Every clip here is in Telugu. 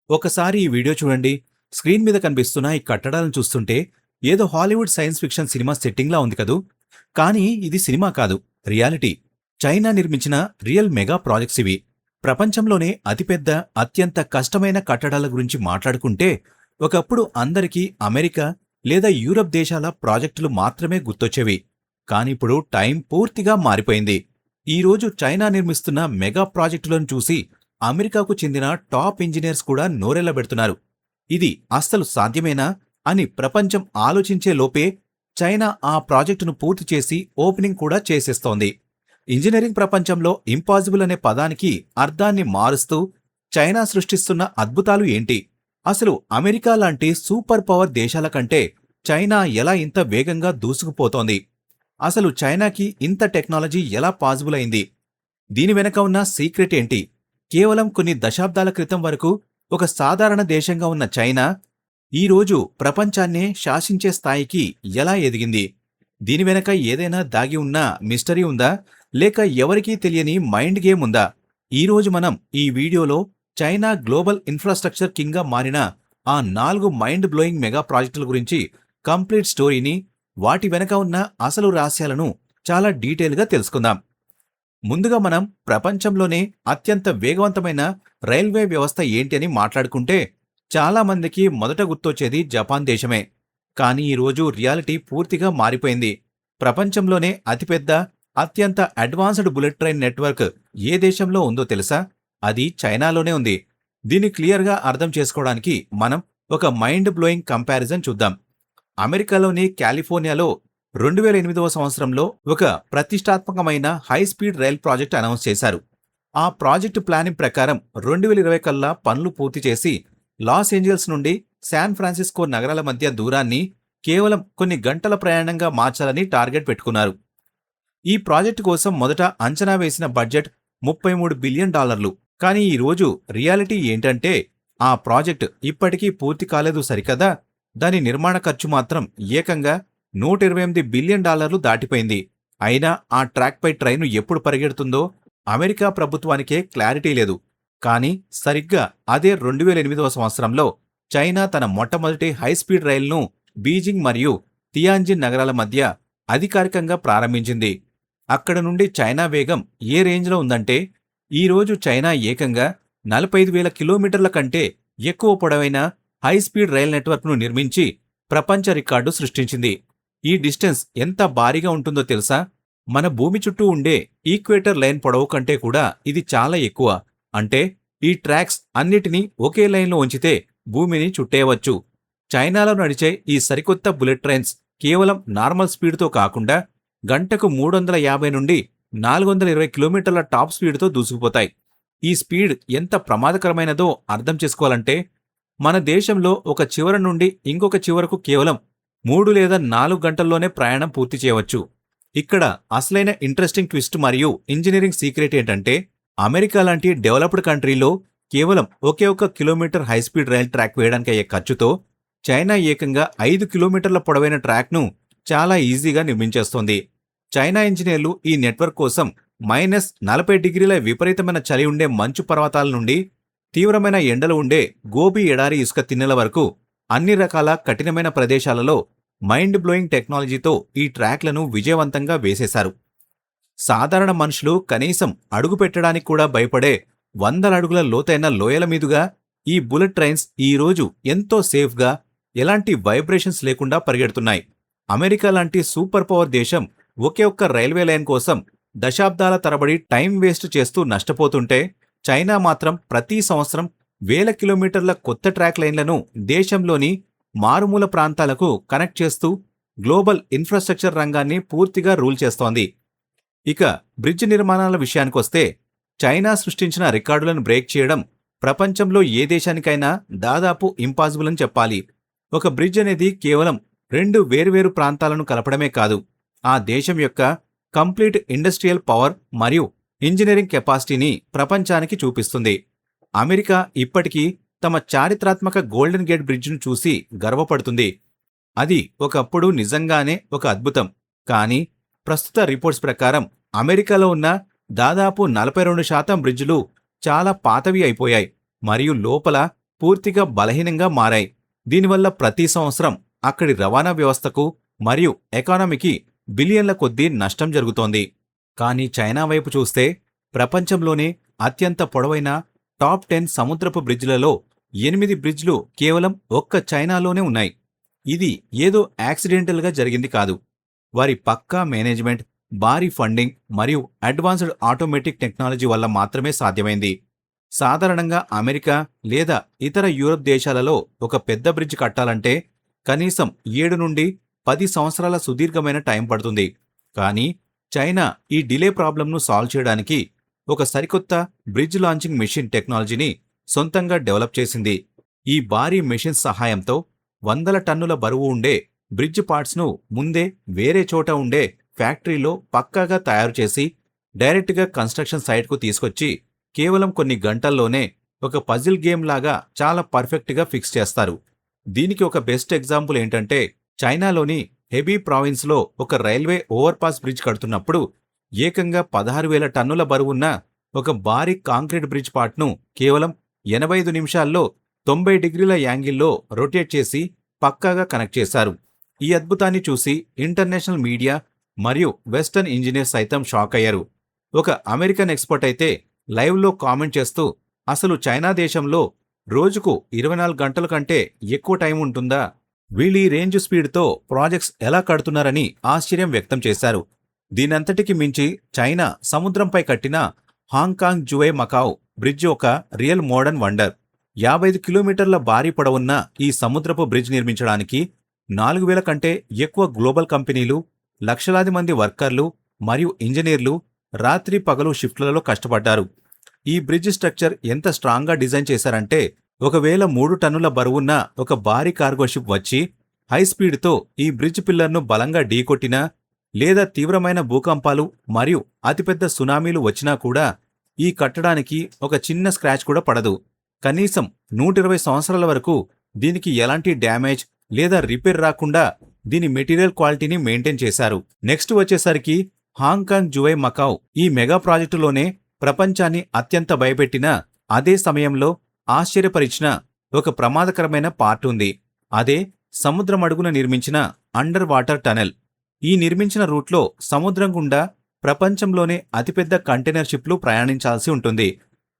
ఒకసారి ఈ వీడియో చూడండి. స్క్రీన్ మీద కనిపిస్తున్న ఈ కట్టడాలను చూస్తుంటే ఏదో హాలీవుడ్ సైన్స్ ఫిక్షన్ సినిమా సెట్టింగ్లా ఉంది కదూ. కానీ ఇది సినిమా కాదు, రియాలిటీ. చైనా నిర్మించిన రియల్ మెగా ప్రాజెక్ట్స్ ఇవి. ప్రపంచంలోనే అతిపెద్ద, అత్యంత కష్టమైన కట్టడాల గురించి మాట్లాడుకుంటే ఒకప్పుడు అందరికీ అమెరికా లేదా యూరప్ దేశాల ప్రాజెక్టులు మాత్రమే గుర్తొచ్చేవి. కానిప్పుడు టైం పూర్తిగా మారిపోయింది. ఈరోజు చైనా నిర్మిస్తున్న మెగా ప్రాజెక్టులను చూసి అమెరికాకు చెందిన టాప్ ఇంజనీర్స్ కూడా నోరెళ్లబెడుతున్నారు. ఇది అస్సలు సాధ్యమేనా అని ప్రపంచం ఆలోచించే లోపే చైనా ఆ ప్రాజెక్టును పూర్తి చేసి ఓపెనింగ్ కూడా చేసేస్తోంది. ఇంజనీరింగ్ ప్రపంచంలో ఇంపాసిబుల్ అనే పదానికి అర్థాన్ని మారుస్తూ చైనా సృష్టిస్తున్న అద్భుతాలు ఏంటి? అసలు అమెరికా లాంటి సూపర్ పవర్ దేశాల కంటే చైనా ఎలా ఇంత వేగంగా దూసుకుపోతోంది? అసలు చైనాకి ఇంత టెక్నాలజీ ఎలా పాసిబుల్ అయింది? దీని వెనక ఉన్న సీక్రెట్ ఏంటి? కేవలం కొన్ని దశాబ్దాల క్రితం వరకు ఒక సాధారణ దేశంగా ఉన్న చైనా ఈరోజు ప్రపంచాన్నే శాసించే స్థాయికి ఎలా ఎదిగింది? దీని వెనక ఏదైనా దాగి ఉన్న మిస్టరీ ఉందా, లేక ఎవరికీ తెలియని మైండ్ గేమ్ ఉందా? ఈరోజు మనం ఈ వీడియోలో చైనా గ్లోబల్ ఇన్ఫ్రాస్ట్రక్చర్ కింగ్గా మారిన ఆ 4 మైండ్ బ్లోయింగ్ మెగా ప్రాజెక్టుల గురించి కంప్లీట్ స్టోరీని, వాటి వెనక ఉన్న అసలు రహస్యాలను చాలా డీటెయిల్గా తెలుసుకుందాం. ముందుగా మనం ప్రపంచంలోనే అత్యంత వేగవంతమైన రైల్వే వ్యవస్థ ఏంటి అని మాట్లాడుకుంటే చాలామందికి మొదట గుర్తొచ్చేది జపాన్ దేశమే. కానీ ఈరోజు రియాలిటీ పూర్తిగా మారిపోయింది. ప్రపంచంలోనే అతిపెద్ద, అత్యంత అడ్వాన్స్డ్ బుల్లెట్ ట్రైన్ నెట్వర్క్ ఏ దేశంలో ఉందో తెలుసా? అది చైనాలోనే ఉంది. దీన్ని క్లియర్గా అర్థం చేసుకోవడానికి మనం ఒక మైండ్ బ్లోయింగ్ కంపారిజన్ చూద్దాం. అమెరికాలోని కాలిఫోర్నియాలో 2008వ సంవత్సరంలో ఒక ప్రతిష్టాత్మకమైన high speed rail project announce చేశారు. ఆ ప్రాజెక్టు ప్లానింగ్ ప్రకారం 2020 కల్లా పనులు పూర్తి చేసి లాస్ ఏంజల్స్ నుండి శాన్ ఫ్రాన్సిస్కో నగరాల మధ్య దూరాన్ని కేవలం కొన్ని గంటల ప్రయాణంగా మార్చాలని టార్గెట్ పెట్టుకున్నారు. ఈ ప్రాజెక్టు కోసం మొదట అంచనా వేసిన బడ్జెట్ $33 బిలియన్. కానీ ఈరోజు రియాలిటీ ఏంటంటే ఆ ప్రాజెక్టు ఇప్పటికీ పూర్తి కాలేదు సరికదా, దాని నిర్మాణ ఖర్చు మాత్రం ఏకంగా $128 బిలియన్ దాటిపోయింది. అయినా ఆ ట్రాక్పై ట్రైను ఎప్పుడు పరిగెడుతుందో అమెరికా ప్రభుత్వానికే క్లారిటీ లేదు. కానీ సరిగ్గా అదే 2008వ సంవత్సరంలో చైనా తన మొట్టమొదటి హైస్పీడ్ రైలును బీజింగ్ మరియు తియాన్జిన్ నగరాల మధ్య అధికారికంగా ప్రారంభించింది. అక్కడ నుండి చైనా వేగం ఏ రేంజ్లో ఉందంటే ఈరోజు చైనా ఏకంగా 45,000 కిలోమీటర్ల కంటే ఎక్కువ పొడవైన హైస్పీడ్ రైల్ నెట్వర్క్ను నిర్మించి ప్రపంచ రికార్డు సృష్టించింది. ఈ డిస్టెన్స్ ఎంత భారీగా ఉంటుందో తెలుసా? మన భూమి చుట్టూ ఉండే ఈక్వేటర్ లైన్ పొడవు కంటే కూడా ఇది చాలా ఎక్కువ. అంటే ఈ ట్రాక్స్ అన్నిటినీ ఒకే లైన్లో ఉంచితే భూమిని చుట్టేయవచ్చు. చైనాలో నడిచే ఈ సరికొత్త బుల్లెట్ ట్రైన్స్ కేవలం నార్మల్ స్పీడ్తో కాకుండా గంటకు 350 నుండి 420 కిలోమీటర్ల టాప్ స్పీడ్తో దూసుకుపోతాయి. ఈ స్పీడ్ ఎంత ప్రమాదకరమైనదో అర్థం చేసుకోవాలంటే మన దేశంలో ఒక చివర నుండి ఇంకొక చివరకు కేవలం 3 లేదా 4 గంటల్లోనే ప్రయాణం పూర్తి చేయవచ్చు. ఇక్కడ అసలైన ఇంట్రెస్టింగ్ ట్విస్ట్ మరియు ఇంజనీరింగ్ సీక్రెట్ ఏంటంటే అమెరికా లాంటి డెవలప్డ్ కంట్రీలో కేవలం ఒకే ఒక్క కిలోమీటర్ హైస్పీడ్ రైల్ ట్రాక్ వేయడానికి అయ్యే ఖర్చుతో చైనా ఏకంగా 5 కిలోమీటర్ల పొడవైన ట్రాక్ను చాలా ఈజీగా నిర్మించేస్తోంది. చైనా ఇంజనీర్లు ఈ నెట్వర్క్ కోసం -40 డిగ్రీల విపరీతమైన చలి ఉండే మంచు పర్వతాల నుండి తీవ్రమైన ఎండలు ఉండే గోబీ ఎడారి ఇసుక తిన్నెల వరకు అన్ని రకాల కఠినమైన ప్రదేశాలలో మైండ్ బ్లోయింగ్ టెక్నాలజీతో ఈ ట్రాక్లను విజయవంతంగా వేసేశారు. సాధారణ మనుషులు కనీసం అడుగు పెట్టడానికి కూడా భయపడే 100 అడుగుల లోతైన లోయల మీదుగా ఈ బుల్లెట్ ట్రైన్స్ ఈరోజు ఎంతో సేఫ్గా, ఎలాంటి వైబ్రేషన్స్ లేకుండా పరిగెడుతున్నాయి. అమెరికా లాంటి సూపర్ పవర్ దేశం ఒకే ఒక్క రైల్వే లైన్ కోసం దశాబ్దాల తరబడి టైం వేస్ట్ చేస్తూ నష్టపోతుంటే చైనా మాత్రం ప్రతి సంవత్సరం వేల కిలోమీటర్ల కొత్త ట్రాక్ లైన్లను దేశంలోని మారుమూల ప్రాంతాలకు కనెక్ట్ చేస్తూ గ్లోబల్ ఇన్ఫ్రాస్ట్రక్చర్ రంగాన్ని పూర్తిగా రూల్ చేస్తోంది. ఇక బ్రిడ్జ్ నిర్మాణాల విషయానికొస్తే చైనా సృష్టించిన రికార్డులను బ్రేక్ చేయడం ప్రపంచంలో ఏ దేశానికైనా దాదాపు ఇంపాసిబుల్ అని చెప్పాలి. ఒక బ్రిడ్జ్ అనేది కేవలం 2 వేర్వేరు ప్రాంతాలను కలపడమే కాదు, ఆ దేశం యొక్క కంప్లీట్ ఇండస్ట్రియల్ పవర్ మరియు ఇంజనీరింగ్ కెపాసిటీని ప్రపంచానికి చూపిస్తుంది. అమెరికా ఇప్పటికీ తమ చారిత్రాత్మక గోల్డెన్ గేట్ బ్రిడ్జ్ను చూసి గర్వపడుతుంది. అది ఒకప్పుడు నిజంగానే ఒక అద్భుతం. కానీ ప్రస్తుత రిపోర్ట్స్ ప్రకారం అమెరికాలో ఉన్న దాదాపు 42% బ్రిడ్జ్లు చాలా పాతవి అయిపోయాయి మరియు లోపల పూర్తిగా బలహీనంగా మారాయి. దీనివల్ల ప్రతి సంవత్సరం అక్కడి రవాణా వ్యవస్థకు మరియు ఎకానమీకి బిలియన్ల కొద్దీ నష్టం జరుగుతోంది. కానీ చైనా వైపు చూస్తే ప్రపంచంలోనే అత్యంత పొడవైన టాప్ 10 సముద్రపు బ్రిడ్జ్లలో 8 బ్రిడ్జ్లు కేవలం ఒక్క చైనాలోనే ఉన్నాయి. ఇది ఏదో యాక్సిడెంటల్గా జరిగింది కాదు. వారి పక్కా మేనేజ్మెంట్, భారీ ఫండింగ్ మరియు అడ్వాన్స్డ్ ఆటోమేటిక్ టెక్నాలజీ వల్ల మాత్రమే సాధ్యమైంది. సాధారణంగా అమెరికా లేదా ఇతర యూరప్ దేశాలలో ఒక పెద్ద బ్రిడ్జ్ కట్టాలంటే కనీసం 7 నుండి 10 సంవత్సరాల సుదీర్ఘమైన టైం పడుతుంది. కానీ చైనా ఈ డిలే ప్రాబ్లంను సాల్వ్ చేయడానికి ఒక సరికొత్త బ్రిడ్జ్ లాంచింగ్ మెషిన్ టెక్నాలజీని సొంతంగా డెవలప్ చేసింది. ఈ భారీ మెషిన్స్ సహాయంతో 100 టన్నుల బరువు ఉండే బ్రిడ్జ్ పార్ట్స్ను ముందే వేరే చోట ఉండే ఫ్యాక్టరీలో పక్కాగా తయారు చేసి డైరెక్ట్గా కన్స్ట్రక్షన్ సైట్కు తీసుకొచ్చి కేవలం కొన్ని గంటల్లోనే ఒక పజిల్ గేమ్ లాగా చాలా పర్ఫెక్ట్గా ఫిక్స్ చేస్తారు. దీనికి ఒక బెస్ట్ ఎగ్జాంపుల్ ఏంటంటే చైనాలోని హెబీ ప్రావిన్స్లో ఒక రైల్వే ఓవర్పాస్ బ్రిడ్జ్ కడుతున్నప్పుడు ఏకంగా 16,000 టన్నుల బరువున్న ఒక భారీ కాంక్రీట్ బ్రిడ్జ్ పార్ట్ను కేవలం 85 నిమిషాల్లో 90 డిగ్రీల యాంగిల్లో రొటేట్ చేసి పక్కాగా కనెక్ట్ చేశారు. ఈ అద్భుతాన్ని చూసి ఇంటర్నేషనల్ మీడియా మరియు వెస్టర్న్ ఇంజనీర్స్ సైతం షాక్ అయ్యారు. ఒక అమెరికన్ ఎక్స్పర్ట్ అయితే లైవ్లో కామెంట్ చేస్తూ అసలు చైనా దేశంలో రోజుకు 24 గంటల కంటే ఎక్కువ టైం ఉంటుందా? వీళ్ళీ రేంజ్ స్పీడ్తో ప్రాజెక్ట్స్ ఎలా కడుతున్నారని ఆశ్చర్యం వ్యక్తం చేశారు. దీనంతటికి మించి చైనా సముద్రంపై కట్టిన హాంకాంగ్ జువే మకావ్ బ్రిడ్జ్ ఒక రియల్ మోడర్న్ వండర్. 55 కిలోమీటర్ల భారీ పొడవున్న ఈ సముద్రపు బ్రిడ్జ్ నిర్మించడానికి 4,000 కంటే ఎక్కువ గ్లోబల్ కంపెనీలు, లక్షలాది మంది వర్కర్లు మరియు ఇంజనీర్లు రాత్రి పగలు షిఫ్ట్లలో కష్టపడ్డారు. ఈ బ్రిడ్జ్ స్ట్రక్చర్ ఎంత స్ట్రాంగ్గా డిజైన్ చేశారంటే ఒకవేళ 3 టన్నుల బరువున్న ఒక భారీ కార్గో షిప్ వచ్చి హై స్పీడ్తో ఈ బ్రిడ్జ్ పిల్లర్ను బలంగా ఢీకొట్టినా లేదా తీవ్రమైన భూకంపాలు మరియు అతిపెద్ద సునామీలు వచ్చినా కూడా ఈ కట్టడానికి ఒక చిన్న స్క్రాచ్ కూడా పడదు. కనీసం 120 సంవత్సరాల వరకు దీనికి ఎలాంటి డ్యామేజ్ లేదా రిపేర్ రాకుండా దీని మెటీరియల్ క్వాలిటీని మెయింటైన్ చేశారు. నెక్స్ట్ వచ్చేసరికి హాంకాంగ్ జువై మకావ్ ఈ మెగా ప్రాజెక్టులోనే ప్రపంచాన్ని అత్యంత భయపెట్టిన, అదే సమయంలో ఆశ్చర్యపరిచిన ఒక ప్రమాదకరమైన పార్ట్ ఉంది. అదే సముద్రం అడుగున నిర్మించిన అండర్ వాటర్ టనెల్. ఈ నిర్మించిన రూట్లో సముద్రం గుండా ప్రపంచంలోనే అతిపెద్ద కంటైనర్ షిప్లు ప్రయాణించాల్సి ఉంటుంది.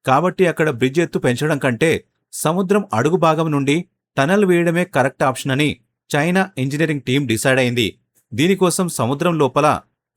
కాబట్టి అక్కడ బ్రిడ్జ్ ఎత్తు పెంచడం కంటే సముద్రం అడుగు భాగం నుండి టనల్ వేయడమే కరెక్ట్ ఆప్షన్ అని చైనా ఇంజనీరింగ్ టీం డిసైడ్ అయింది. దీనికోసం సముద్రం లోపల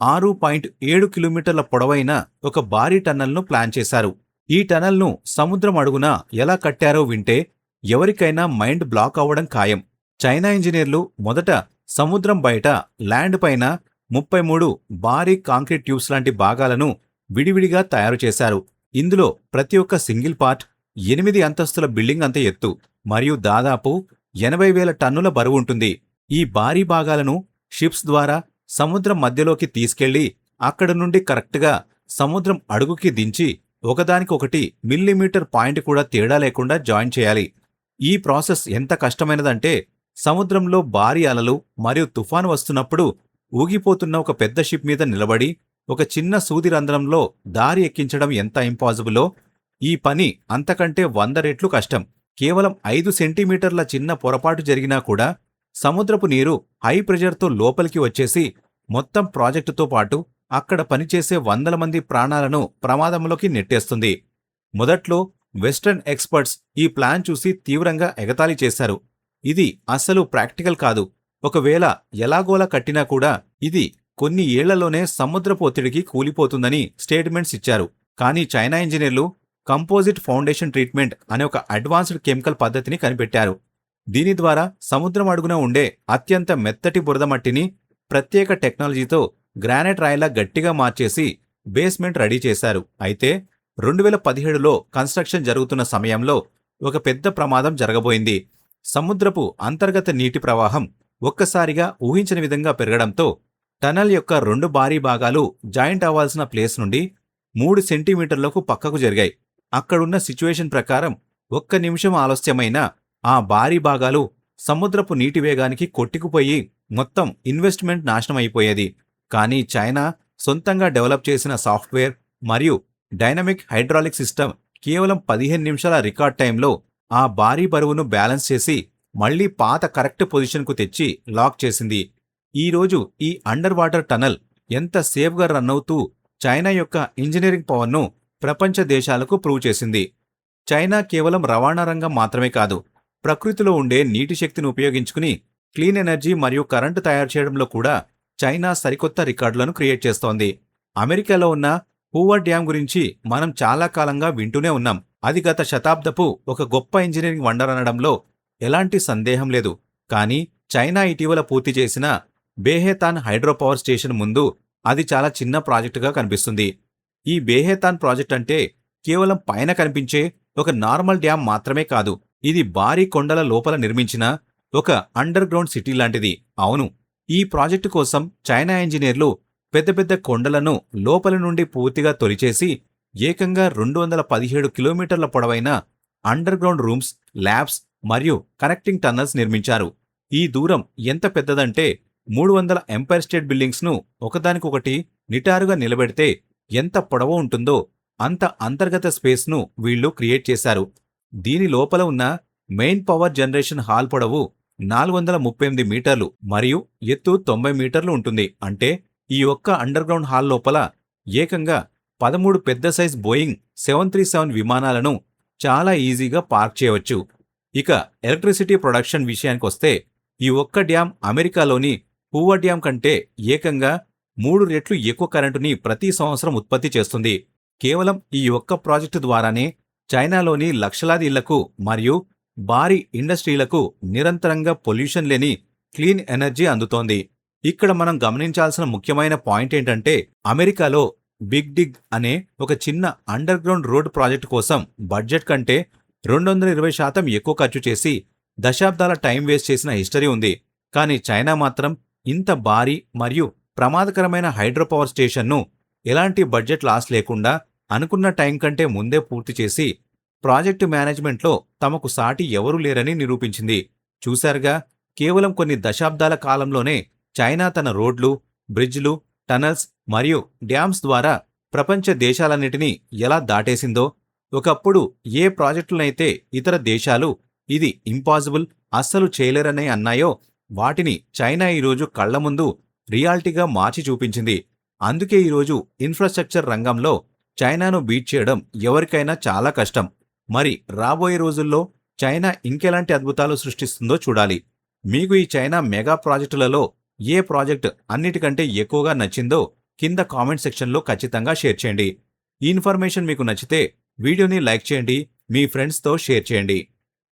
6.7 కిలోమీటర్ల పొడవైన ఒక భారీ టన్నల్ను ప్లాన్ చేశారు. ఈ టనల్ను సముద్రం అడుగున ఎలా కట్టారో వింటే ఎవరికైనా మైండ్ బ్లాక్ అవ్వడం ఖాయం. చైనా ఇంజనీర్లు మొదట సముద్రం బయట ల్యాండ్ పైన 33 భారీ కాంక్రీట్ ట్యూబ్స్ లాంటి భాగాలను విడివిడిగా తయారు చేశారు. ఇందులో ప్రతి ఒక్క సింగిల్ పార్ట్ 8 అంతస్తుల బిల్డింగ్ అంత ఎత్తు మరియు దాదాపు 80,000 టన్నుల బరువు ఉంటుంది. ఈ భారీ భాగాలను షిప్స్ ద్వారా సముద్రం మధ్యలోకి తీసుకెళ్లి అక్కడ నుండి కరెక్ట్గా సముద్రం అడుగుకి దించి ఒకదానికొకటి మిల్లీమీటర్ పాయింట్ కూడా తేడా లేకుండా జాయిన్ చేయాలి. ఈ ప్రాసెస్ ఎంత కష్టమైనదంటే సముద్రంలో భారీ అలలు మరియు తుఫాను వస్తున్నప్పుడు ఊగిపోతున్న ఒక పెద్ద షిప్ మీద నిలబడి ఒక చిన్న సూది రంధ్రంలో దారి ఎక్కించడం ఎంత ఇంపాసిబులో ఈ పని అంతకంటే 100 రెట్లు కష్టం. కేవలం 5 సెంటీమీటర్ల చిన్న పొరపాటు జరిగినా కూడా సముద్రపు నీరు హై ప్రెషర్తో లోపలికి వచ్చేసి మొత్తం ప్రాజెక్టుతో పాటు అక్కడ పనిచేసే 100 మంది ప్రాణాలను ప్రమాదంలోకి నెట్టేస్తుంది. మొదట్లో వెస్టర్న్ ఎక్స్పర్ట్స్ ఈ ప్లాన్ చూసి తీవ్రంగా ఎగతాళి చేశారు. ఇది అస్సలు ప్రాక్టికల్ కాదు, ఒకవేళ ఎలాగోలా కట్టినా కూడా ఇది కొన్ని ఏళ్లలోనే సముద్రపు ఒత్తిడికి కూలిపోతుందని స్టేట్మెంట్స్ ఇచ్చారు. కానీ చైనా ఇంజనీర్లు కంపోజిట్ ఫౌండేషన్ ట్రీట్మెంట్ అనే ఒక అడ్వాన్స్డ్ కెమికల్ పద్ధతిని కనిపెట్టారు. దీని ద్వారా సముద్రం అడుగున ఉండే అత్యంత మెత్తటి బురద మట్టిని ప్రత్యేక టెక్నాలజీతో గ్రానైట్ రాయిలా గట్టిగా మార్చేసి బేస్మెంట్ రెడీ చేశారు. అయితే 2017లో కన్స్ట్రక్షన్ జరుగుతున్న సమయంలో ఒక పెద్ద ప్రమాదం జరగబోయింది. సముద్రపు అంతర్గత నీటి ప్రవాహం ఒక్కసారిగా ఊహించని విధంగా పెరగడంతో టనల్ యొక్క 2 భారీ భాగాలు జాయింట్ అవ్వాల్సిన ప్లేస్ నుండి 3 సెంటీమీటర్లకు పక్కకు జరిగాయి. అక్కడున్న సిచ్యువేషన్ ప్రకారం 1 నిమిషం ఆలస్యమైనా ఆ భారీ భాగాలు సముద్రపు నీటి వేగానికి కొట్టుకుపోయి మొత్తం ఇన్వెస్ట్మెంట్ నాశనమైపోయేది. కానీ చైనా సొంతంగా డెవలప్ చేసిన సాఫ్ట్వేర్ మరియు డైనమిక్ హైడ్రాలిక్ సిస్టమ్ కేవలం 15 నిమిషాల రికార్డ్ టైంలో ఆ భారీ బరువును బ్యాలెన్స్ చేసి మళ్లీ పాత కరెక్ట్ పొజిషన్కు తెచ్చి లాక్ చేసింది. ఈరోజు ఈ అండర్ వాటర్ టనల్ ఎంత సేఫ్గా రన్ అవుతూ చైనా యొక్క ఇంజనీరింగ్ పవర్ను ప్రపంచ దేశాలకు ప్రూవ్ చేసింది. చైనా కేవలం రవాణా రంగం మాత్రమే కాదు, ప్రకృతిలో ఉండే నీటి శక్తిని ఉపయోగించుకుని క్లీన్ ఎనర్జీ మరియు కరెంటు తయారు చేయడంలో కూడా చైనా సరికొత్త రికార్డులను క్రియేట్ చేస్తోంది. అమెరికాలో ఉన్న హూవర్ డ్యాం గురించి మనం చాలా కాలంగా వింటూనే ఉన్నాం. అది గత శతాబ్దపు ఒక గొప్ప ఇంజనీరింగ్ వండర్ అనడంలో ఎలాంటి సందేహం లేదు. కానీ చైనా ఇటీవల పూర్తి చేసిన బేహేతాన్ హైడ్రోపవర్ స్టేషన్ ముందు అది చాలా చిన్న ప్రాజెక్టుగా కనిపిస్తుంది. ఈ బేహేతాన్ ప్రాజెక్ట్ అంటే కేవలం పైన కనిపించే ఒక నార్మల్ డ్యాం మాత్రమే కాదు, ఇది భారీ కొండల లోపల నిర్మించిన ఒక అండర్ గ్రౌండ్ సిటీ లాంటిది. అవును, ఈ ప్రాజెక్టు కోసం చైనా ఇంజనీర్లు పెద్ద పెద్ద కొండలను లోపలి నుండి పూర్తిగా తొలిచేసి ఏకంగా 217 కిలోమీటర్ల పొడవైన అండర్ గ్రౌండ్ రూమ్స్, ల్యాబ్స్ మరియు కనెక్టింగ్ టన్నల్స్ నిర్మించారు. ఈ దూరం ఎంత పెద్దదంటే 300 ఎంపైర్ స్టేట్ బిల్డింగ్స్ ను ఒకదానికొకటి నిటారుగా నిలబెడితే ఎంత పొడవు ఉంటుందో అంత అంతర్గత స్పేస్ ను వీళ్లు క్రియేట్ చేశారు. దీని లోపల ఉన్న మెయిన్ పవర్ జనరేషన్ హాల్ పొడవు 438 మీటర్లు మరియు ఎత్తు 90 మీటర్లు ఉంటుంది. అంటే ఈ ఒక్క అండర్ గ్రౌండ్ హాల్ లోపల ఏకంగా 13 పెద్ద సైజ్ బోయింగ్ 737 విమానాలను చాలా ఈజీగా పార్క్ చేయవచ్చు. ఇక ఎలక్ట్రిసిటీ ప్రొడక్షన్ విషయానికొస్తే ఈ ఒక్క డ్యాం అమెరికాలోని హూవర్ డ్యాం కంటే ఏకంగా 3 రెట్లు ఎక్కువ కరెంటుని ప్రతి సంవత్సరం ఉత్పత్తి చేస్తుంది. కేవలం ఈ ఒక్క ప్రాజెక్టు ద్వారానే చైనాలోని లక్షలాది ఇళ్లకు మరియు భారీ ఇండస్ట్రీలకు నిరంతరంగా పొల్యూషన్ లేని క్లీన్ ఎనర్జీ అందుతోంది. ఇక్కడ మనం గమనించాల్సిన ముఖ్యమైన పాయింట్ ఏంటంటే, అమెరికాలో బిగ్ డిగ్ అనే ఒక చిన్న అండర్ గ్రౌండ్ రోడ్ ప్రాజెక్టు కోసం బడ్జెట్ కంటే 220% ఎక్కువ ఖర్చు చేసి దశాబ్దాల టైం వేస్ట్ చేసిన హిస్టరీ ఉంది. కానీ చైనా మాత్రం ఇంత భారీ మరియు ప్రమాదకరమైన హైడ్రోపవర్ స్టేషన్ను ఎలాంటి బడ్జెట్ లాస్ లేకుండా అనుకున్న టైం కంటే ముందే పూర్తి చేసి ప్రాజెక్టు మేనేజ్మెంట్లో తమకు సాటి ఎవరూ లేరని నిరూపించింది. చూశారుగా, కేవలం కొన్ని దశాబ్దాల కాలంలోనే చైనా తన రోడ్లు, బ్రిడ్జ్లు, టనల్స్ మరియు డ్యామ్స్ ద్వారా ప్రపంచ దేశాలన్నిటినీ ఎలా దాటేసిందో. ఒకప్పుడు ఏ ప్రాజెక్టులనైతే ఇతర దేశాలు ఇది ఇంపాసిబుల్, అస్సలు చేయలేరని అన్నాయో వాటిని చైనా ఈరోజు కళ్ల ముందు రియాలిటీగా మార్చి చూపించింది. అందుకే ఈరోజు ఇన్ఫ్రాస్ట్రక్చర్ రంగంలో చైనాను బీట్ చేయడం ఎవరికైనా చాలా కష్టం. మరి రాబోయే రోజుల్లో చైనా ఇంకెలాంటి అద్భుతాలు సృష్టిస్తుందో చూడాలి. మీకు ఈ చైనా మెగా ప్రాజెక్టులలో ఏ ప్రాజెక్ట్ అన్నిటికంటే ఎక్కువగా నచ్చిందో కింద కామెంట్ సెక్షన్లో ఖచ్చితంగా షేర్ చేయండి. ఈ ఇన్ఫర్మేషన్ మీకు నచ్చితే వీడియోని లైక్ చేయండి, మీ ఫ్రెండ్స్తో షేర్ చేయండి.